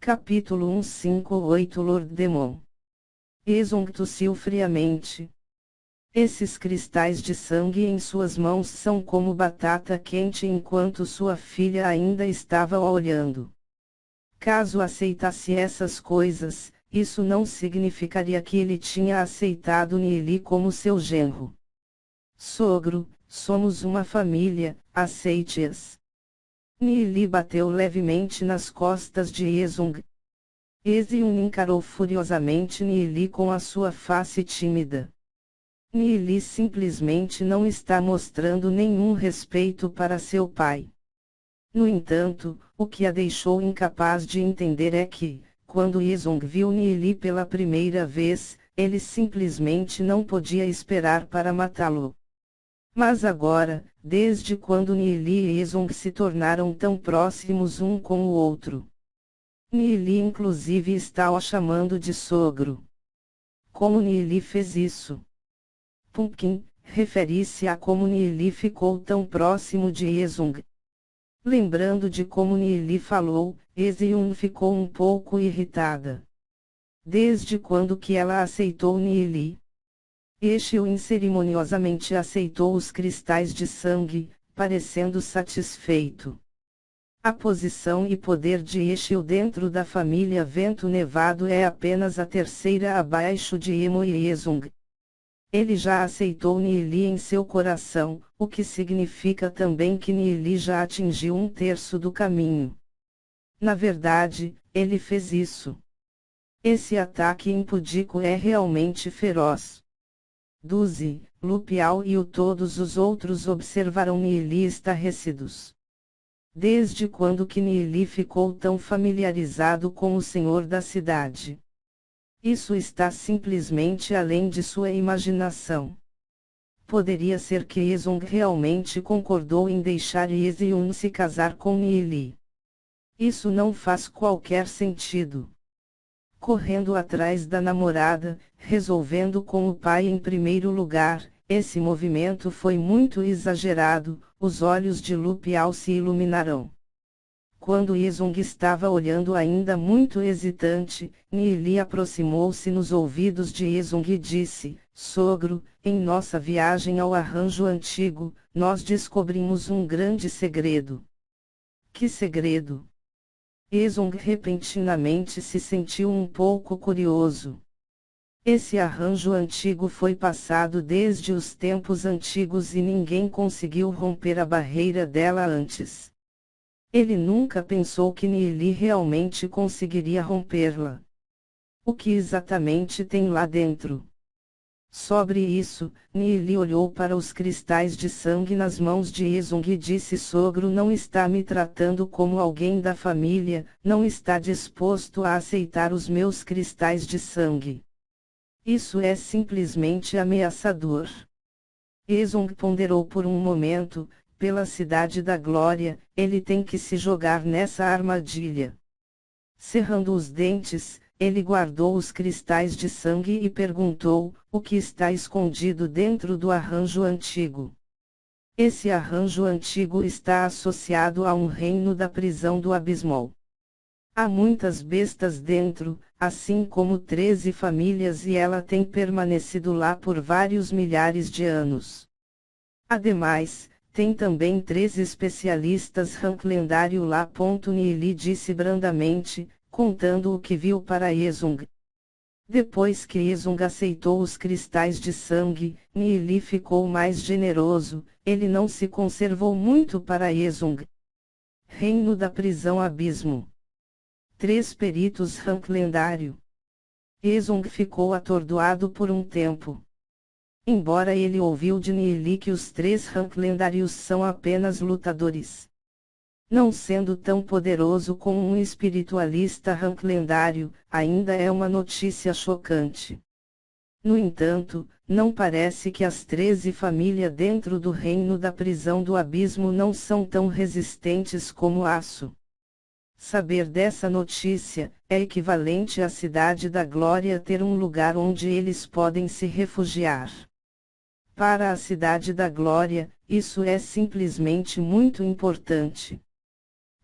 Capítulo 158 Lord Demon. Ezong tossiu friamente. Esses cristais de sangue em suas mãos são como batata quente enquanto sua filha ainda estava olhando. Caso aceitasse essas coisas, isso não significaria que ele tinha aceitado Nili como seu genro. Sogro, somos uma família, aceite-as. Nili bateu levemente nas costas de Ezong. Ezion encarou furiosamente Nili com a sua face tímida. Nili simplesmente não está mostrando nenhum respeito para seu pai. No entanto, o que a deixou incapaz de entender é que, quando Ezong viu Nili pela primeira vez, ele simplesmente não podia esperar para matá-lo. Mas agora, desde quando Nili e Ezong se tornaram tão próximos um com o outro? Nili inclusive está o chamando de sogro. Como Nili fez isso? Pumpkin, refere-se a como Nili ficou tão próximo de Ezong. Lembrando de como Nili falou, Ezion ficou um pouco irritada. Desde quando que ela aceitou Nili? Eshion incerimoniosamente aceitou os cristais de sangue, parecendo satisfeito. A posição e poder de Eshion dentro da família Vento Nevado é apenas a terceira abaixo de Emo e Ezong. Ele já aceitou Nili em seu coração, o que significa também que Nili já atingiu um terço do caminho. Na verdade, ele fez isso. Esse ataque impúdico é realmente feroz. Duzi, Lupial e todos os outros observaram Nili estarrecidos. Desde quando que Nili ficou tão familiarizado com o senhor da cidade? Isso está simplesmente além de sua imaginação. Poderia ser que Ezong realmente concordou em deixar Ezion se casar com Nili. Isso não faz qualquer sentido. Correndo atrás da namorada, resolvendo com o pai em primeiro lugar, esse movimento foi muito exagerado, os olhos de Lupial se iluminaram. Quando Ezong estava olhando ainda muito hesitante, Nili aproximou-se nos ouvidos de Ezong e disse: Sogro, em nossa viagem ao arranjo antigo, nós descobrimos um grande segredo. Que segredo? Ezong repentinamente se sentiu um pouco curioso. Esse arranjo antigo foi passado desde os tempos antigos e ninguém conseguiu romper a barreira dela antes. Ele nunca pensou que Nili realmente conseguiria rompê-la. O que exatamente tem lá dentro? Sobre isso, Nili olhou para os cristais de sangue nas mãos de Ezong e disse: Sogro não está me tratando como alguém da família, não está disposto a aceitar os meus cristais de sangue. Isso é simplesmente ameaçador. Ezong ponderou por um momento. Pela cidade da glória, ele tem que se jogar nessa armadilha. Cerrando os dentes, ele guardou os cristais de sangue e perguntou: o que está escondido dentro do arranjo antigo? Esse arranjo antigo está associado a um reino da prisão do Abismol. Há muitas bestas dentro, assim como 13 famílias, e ela tem permanecido lá por vários milhares de anos. Ademais, tem também 13 especialistas rank lendário lá. Nili disse brandamente, contando o que viu para Ezong. Depois que Ezong aceitou os cristais de sangue, Nili ficou mais generoso, ele não se conservou muito para Ezong. Reino da prisão Abismo. 3 peritos rank lendário. Ezong ficou atordoado por um tempo. Embora ele ouviu de Nili que os 3 rank lendários são apenas lutadores. Não sendo tão poderoso como um espiritualista rank lendário, ainda é uma notícia chocante. No entanto, não parece que as 13 famílias dentro do reino da prisão do abismo não são tão resistentes como aço. Saber dessa notícia é equivalente à cidade da glória ter um lugar onde eles podem se refugiar. Para a cidade da glória, isso é simplesmente muito importante.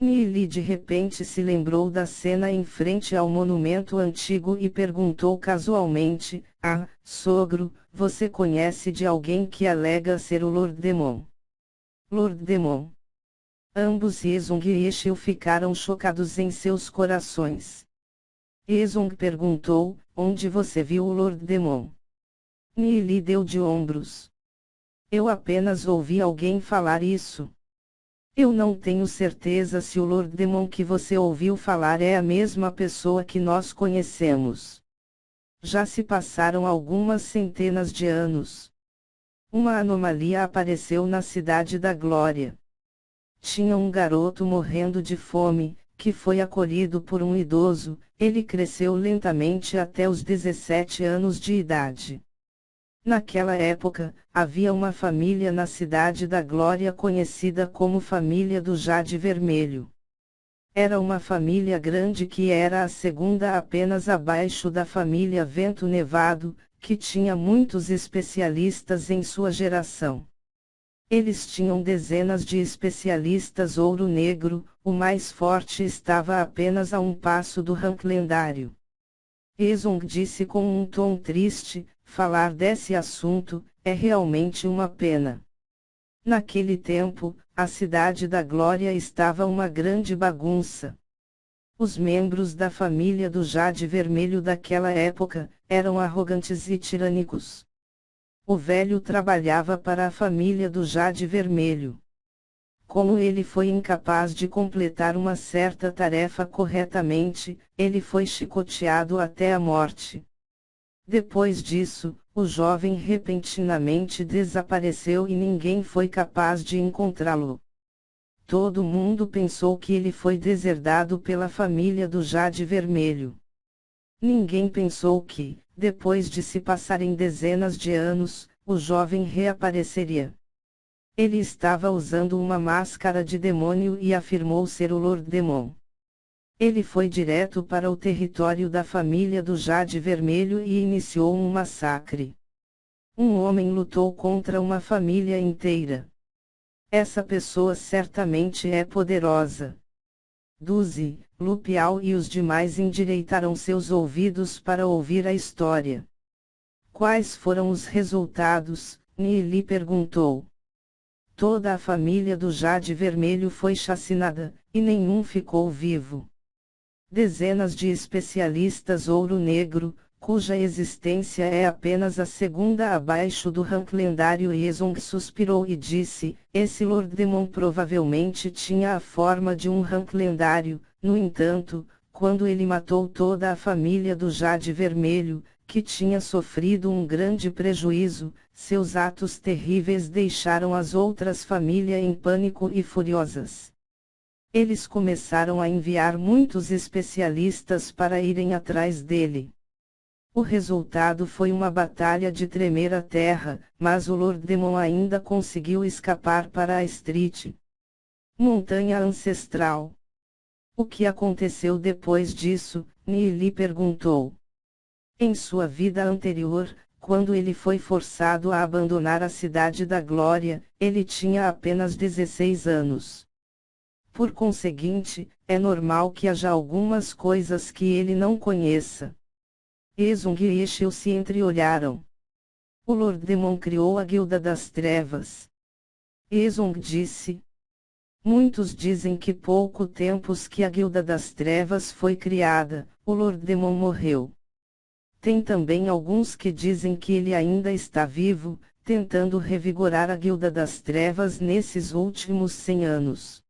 Nili de repente se lembrou da cena em frente ao monumento antigo e perguntou casualmente: Ah, sogro, você conhece de alguém que alega ser o Lord Demon? Lord Demon. Ambos Yezong e Eshil ficaram chocados em seus corações. Yezong perguntou: Onde você viu o Lord Demon? Nili deu de ombros. Eu apenas ouvi alguém falar isso. Eu não tenho certeza se o Lord Demon que você ouviu falar é a mesma pessoa que nós conhecemos. Já se passaram algumas centenas de anos. Uma anomalia apareceu na Cidade da Glória. Tinha um garoto morrendo de fome, que foi acolhido por um idoso. Ele cresceu lentamente até os 17 anos de idade. Naquela época, havia uma família na Cidade da Glória conhecida como Família do Jade Vermelho. Era uma família grande que era a segunda apenas abaixo da família Vento Nevado, que tinha muitos especialistas em sua geração. Eles tinham dezenas de especialistas ouro negro, o mais forte estava apenas a um passo do rank lendário. Yezong disse com um tom triste: falar desse assunto é realmente uma pena. Naquele tempo, a Cidade da Glória estava uma grande bagunça. Os membros da família do Jade Vermelho daquela época eram arrogantes e tirânicos. O velho trabalhava para a família do Jade Vermelho. Como ele foi incapaz de completar uma certa tarefa corretamente, ele foi chicoteado até a morte. Depois disso, o jovem repentinamente desapareceu e ninguém foi capaz de encontrá-lo. Todo mundo pensou que ele foi deserdado pela família do Jade Vermelho. Ninguém pensou que, depois de se passarem dezenas de anos, o jovem reapareceria. Ele estava usando uma máscara de demônio e afirmou ser o Lord Demon. Ele foi direto para o território da família do Jade Vermelho e iniciou um massacre. Um homem lutou contra uma família inteira. Essa pessoa certamente é poderosa. Duzi, Lupial e os demais endireitaram seus ouvidos para ouvir a história. Quais foram os resultados? Nili perguntou. Toda a família do Jade Vermelho foi chacinada, e nenhum ficou vivo. Dezenas de especialistas ouro negro, cuja existência é apenas a segunda abaixo do rank lendário. Yezong suspirou e disse: esse Lord Demon provavelmente tinha a forma de um rank lendário. No entanto, quando ele matou toda a família do Jade Vermelho, que tinha sofrido um grande prejuízo, seus atos terríveis deixaram as outras famílias em pânico e furiosas. Eles começaram a enviar muitos especialistas para irem atrás dele. O resultado foi uma batalha de tremer a terra, mas o Lord Demon ainda conseguiu escapar para a Street Montanha Ancestral. O que aconteceu depois disso? Nili perguntou. Em sua vida anterior, quando ele foi forçado a abandonar a Cidade da Glória, ele tinha apenas 16 anos. Por conseguinte, é normal que haja algumas coisas que ele não conheça. Yezong e Eshil se entreolharam. O Lord Demon criou a Guilda das Trevas. Yezong disse. Muitos dizem que pouco tempo que a Guilda das Trevas foi criada, o Lord Demon morreu. Tem também alguns que dizem que ele ainda está vivo, tentando revigorar a Guilda das Trevas nesses últimos 100 anos.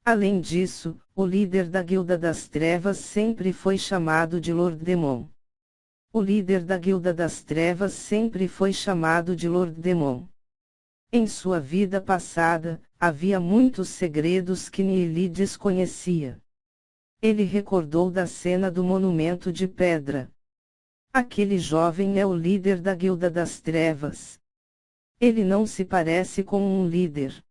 Além disso, o líder da Guilda das Trevas sempre foi chamado de Lord Demon. O líder da Guilda das Trevas sempre foi chamado de Lord Demon. Em sua vida passada, havia muitos segredos que Nili desconhecia. Ele recordou da cena do monumento de pedra. Aquele jovem é o líder da Guilda das Trevas. Ele não se parece com um líder.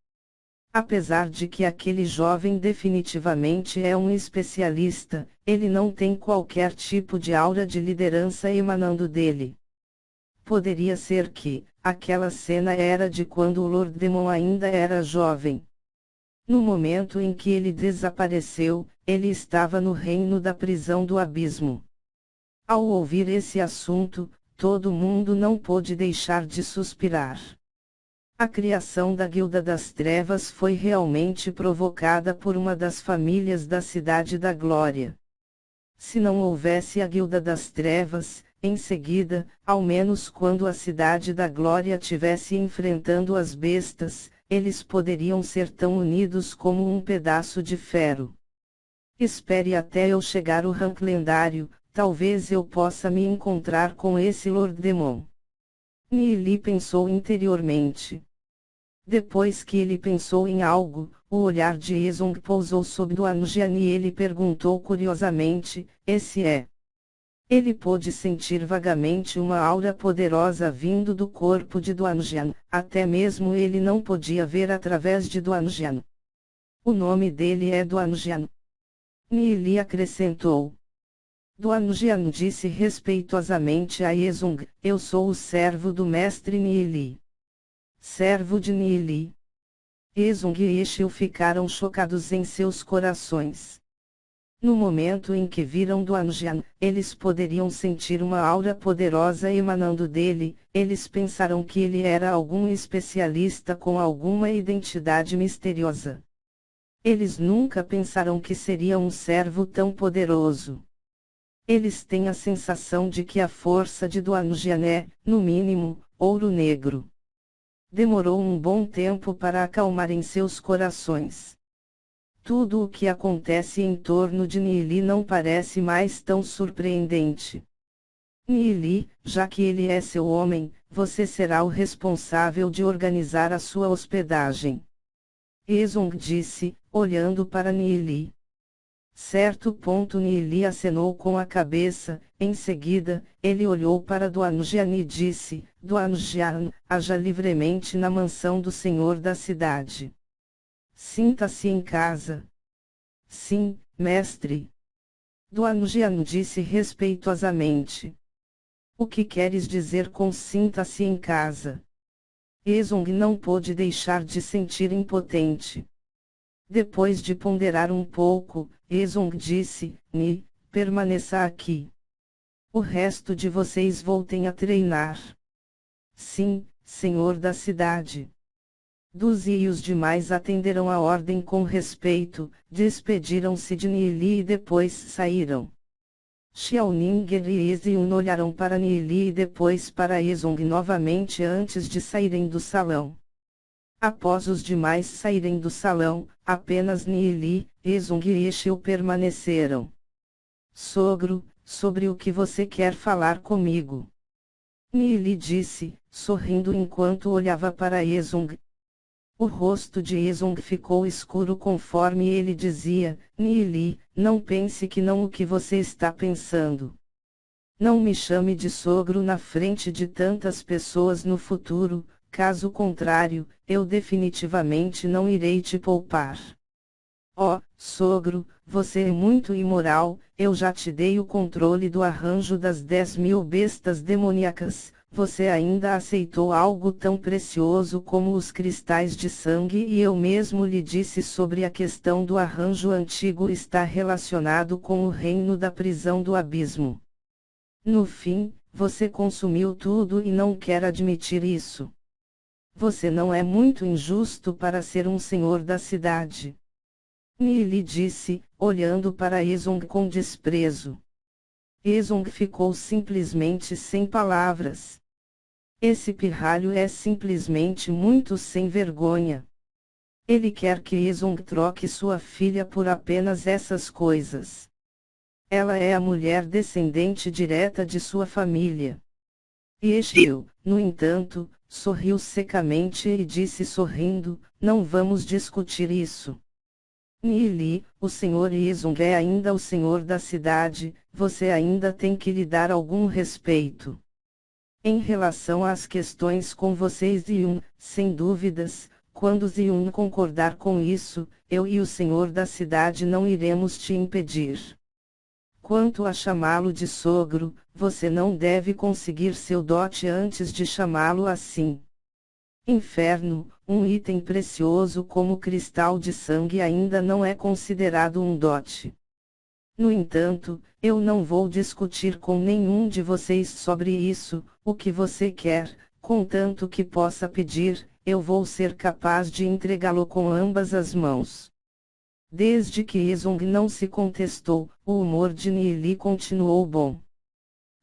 Apesar de que aquele jovem definitivamente é um especialista, ele não tem qualquer tipo de aura de liderança emanando dele. Poderia ser que, aquela cena era de quando o Lord Demon ainda era jovem. No momento em que ele desapareceu, ele estava no reino da prisão do abismo. Ao ouvir esse assunto, todo mundo não pôde deixar de suspirar. A criação da Guilda das Trevas foi realmente provocada por uma das famílias da Cidade da Glória. Se não houvesse a Guilda das Trevas, em seguida, ao menos quando a Cidade da Glória tivesse enfrentando as bestas, eles poderiam ser tão unidos como um pedaço de ferro. Espere até eu chegar ao rank lendário, talvez eu possa me encontrar com esse Lord Demon. Nili pensou interiormente. Depois que ele pensou em algo, o olhar de Ezong pousou sobre Duanjian e ele perguntou curiosamente, esse é? Ele pôde sentir vagamente uma aura poderosa vindo do corpo de Duanjian, até mesmo ele não podia ver através de Duanjian. O nome dele é Duanjian. Nili acrescentou. Duanjian disse respeitosamente a Ezong, eu sou o servo do mestre Nili. Servo de Nili. Ezong e Eshil ficaram chocados em seus corações. No momento em que viram Duanjian, eles poderiam sentir uma aura poderosa emanando dele, eles pensaram que ele era algum especialista com alguma identidade misteriosa. Eles nunca pensaram que seria um servo tão poderoso. Eles têm a sensação de que a força de Duanjian é, no mínimo, ouro negro. Demorou um bom tempo para acalmarem seus corações. Tudo o que acontece em torno de Nili não parece mais tão surpreendente. Nili, já que ele é seu homem, você será o responsável de organizar a sua hospedagem. Ezong disse, olhando para Nili. Certo ponto Nili acenou com a cabeça, em seguida, ele olhou para Duanjian e disse, Duanjian, haja livremente na mansão do senhor da cidade. Sinta-se em casa. Sim, mestre. Duanjian disse respeitosamente. O que queres dizer com sinta-se em casa? Ezong não pôde deixar de sentir impotente. Depois de ponderar um pouco, Ezong disse, Ni, permaneça aqui. O resto de vocês voltem a treinar. Sim, senhor da cidade. Duzi e os demais atenderam a ordem com respeito, despediram-se de Nili e depois saíram. Xiaoninger e Eziun olharam para Nili e depois para Ezong novamente antes de saírem do salão. Após os demais saírem do salão, apenas Nili, Ezong e Eshil permaneceram. Sogro, sobre o que você quer falar comigo? Nili disse, sorrindo enquanto olhava para Ezong. O rosto de Ezong ficou escuro conforme ele dizia, Nili, não pense que não o que você está pensando. Não me chame de sogro na frente de tantas pessoas no futuro, caso contrário, eu definitivamente não irei te poupar. Oh, sogro, você é muito imoral, eu já te dei o controle do arranjo das 10.000 bestas demoníacas, você ainda aceitou algo tão precioso como os cristais de sangue e eu mesmo lhe disse sobre a questão do arranjo antigo está relacionado com o reino da prisão do abismo. No fim, você consumiu tudo e não quer admitir isso. Você não é muito injusto para ser um senhor da cidade. Nili disse, olhando para Ezong com desprezo. Ezong ficou simplesmente sem palavras. Esse pirralho é simplesmente muito sem vergonha. Ele quer que Ezong troque sua filha por apenas essas coisas. Ela é a mulher descendente direta de sua família. Eshil, no entanto, sorriu secamente e disse sorrindo, não vamos discutir isso. Nili, o senhor Ezong é ainda o senhor da cidade, você ainda tem que lhe dar algum respeito. Em relação às questões com vocês Ziun, sem dúvidas, quando Ziun concordar com isso, eu e o senhor da cidade não iremos te impedir. Quanto a chamá-lo de sogro, você não deve conseguir seu dote antes de chamá-lo assim. Inferno, um item precioso como cristal de sangue ainda não é considerado um dote. No entanto, eu não vou discutir com nenhum de vocês sobre isso, o que você quer, contanto que possa pedir, eu vou ser capaz de entregá-lo com ambas as mãos. Desde que Ezong não se contestou, o humor de Nili continuou bom.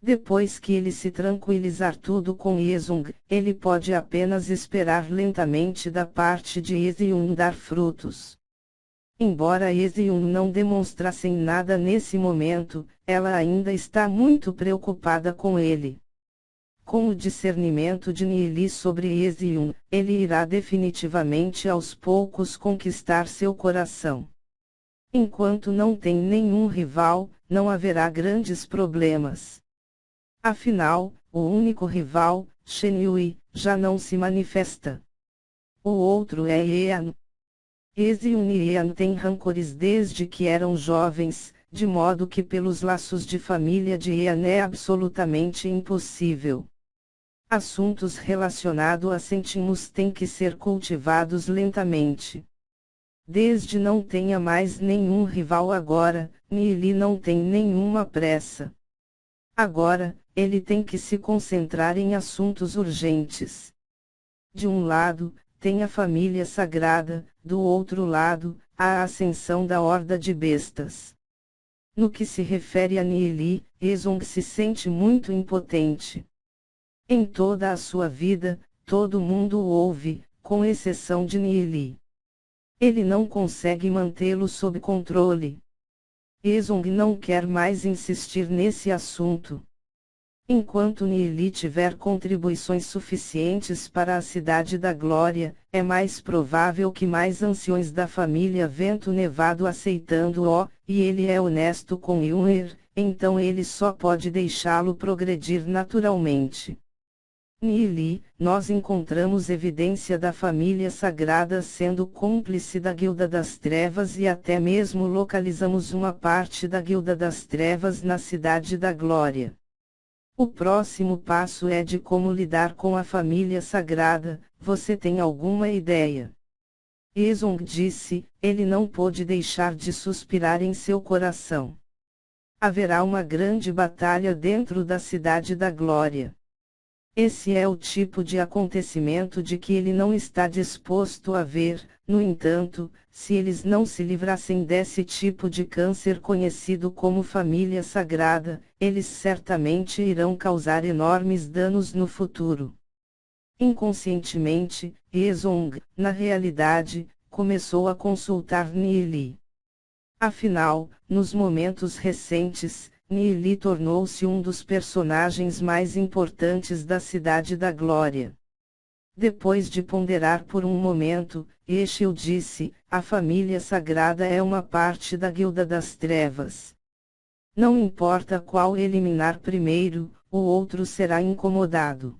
Depois que ele se tranquilizar tudo com Ezong, ele pode apenas esperar lentamente da parte de Ezion dar frutos. Embora Ezion não demonstrasse nada nesse momento, ela ainda está muito preocupada com ele. Com o discernimento de Nili sobre Ezion, ele irá definitivamente aos poucos conquistar seu coração. Enquanto não tem nenhum rival, não haverá grandes problemas. Afinal, o único rival, Shen Yui, já não se manifesta. O outro é Ean. Ezion e Ean têm rancores desde que eram jovens, de modo que pelos laços de família de Ean é absolutamente impossível. Assuntos relacionados a Sentinels têm que ser cultivados lentamente. Desde não tenha mais nenhum rival agora, Nili não tem nenhuma pressa. Agora, ele tem que se concentrar em assuntos urgentes. De um lado, tem a família sagrada, do outro lado, a ascensão da horda de bestas. No que se refere a Nili, Ezong se sente muito impotente. Em toda a sua vida, todo mundo o ouve, com exceção de Nili. Ele não consegue mantê-lo sob controle. Ezong não quer mais insistir nesse assunto. Enquanto Nili tiver contribuições suficientes para a Cidade da Glória, é mais provável que mais anciões da família Vento Nevado aceitando-o, e ele é honesto com Yunir, então ele só pode deixá-lo progredir naturalmente. Nili, nós encontramos evidência da família sagrada sendo cúmplice da Guilda das Trevas e até mesmo localizamos uma parte da Guilda das Trevas na Cidade da Glória. O próximo passo é de como lidar com a família sagrada, você tem alguma ideia? Ezong disse, ele não pôde deixar de suspirar em seu coração. Haverá uma grande batalha dentro da Cidade da Glória. Esse é o tipo de acontecimento de que ele não está disposto a ver, no entanto, se eles não se livrassem desse tipo de câncer conhecido como família sagrada, eles certamente irão causar enormes danos no futuro. Inconscientemente, Ezong, na realidade, começou a consultar Nili. Afinal, nos momentos recentes, Nili tornou-se um dos personagens mais importantes da Cidade da Glória. Depois de ponderar por um momento, Eshil disse, a família sagrada é uma parte da Guilda das Trevas. Não importa qual eliminar primeiro, o outro será incomodado.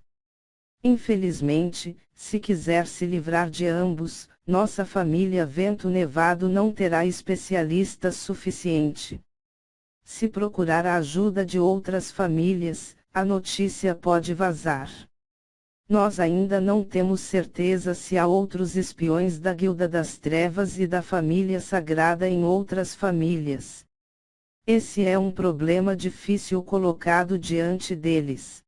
Infelizmente, se quiser se livrar de ambos, nossa família Vento Nevado não terá especialistas suficiente. Se procurar a ajuda de outras famílias, a notícia pode vazar. Nós ainda não temos certeza se há outros espiões da Guilda das Trevas e da família sagrada em outras famílias. Esse é um problema difícil colocado diante deles.